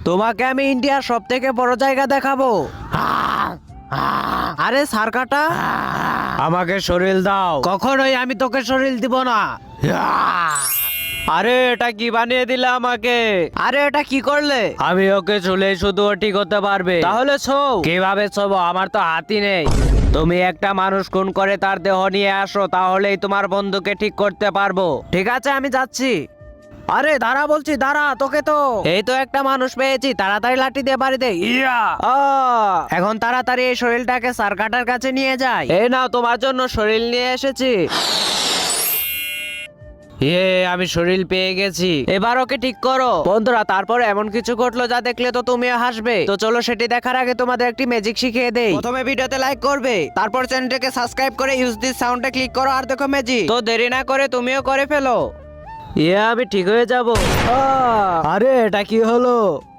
তোমাকে আমি ইন্ডিয়ার সব থেকে বড় জায়গা দেখাবো। আরে সারকাটা, আমাকে শরীর দাও। কখনোই আমি তোকে শরীর দিব না। আরে এটা কি বানিয়ে দিলে আমাকে? আরে এটা কি করলে? আমি ওকে ছুলে শুধু ও ঠিক হতে পারবে। তাহলে ছো কিভাবে ছোবো? আমার তো হাতই নেই। তুমি একটা মানুষ খুন করে তার দেহ নিয়ে আসো, তাহলেই তোমার বন্ধুকে ঠিক করতে পারবো। ঠিক আছে, আমি যাচ্ছি। আরে দাঁড়া বলছি, দাঁড়া। তোকে তো এই তো একটা মানুষ পেয়েছি, তাড়াতাড়ি লাঠি দিয়ে বাড়ি দে। ইয়া এখন তাড়াতাড়ি এই শরীরটাকে সারকাটার কাছে নিয়ে যাই। এই নাও, তোমার জন্য শরীর নিয়ে এসেছি। আমি শরীর পেয়ে গেছি। এবার ওকে ঠিক করো। বন্ধুরা, তারপর এমন কিছু ঘটলো যা দেখলে তো তুমিও হাসবে। তো চলো সেটি দেখার আগে তোমাদের একটি ম্যাজিক শিখিয়ে দেই। প্রথমে ভিডিওতে লাইক করবে, তারপর চ্যানেলটাকে সাবস্ক্রাইব করে ইউজ দিস সাউন্ডে ক্লিক করো আর দেখো ম্যাজিক। তো দেরি না করে তুমিও করে ফেলো। আমি ঠিক হয়ে যাব। আরে এটা কি হলো?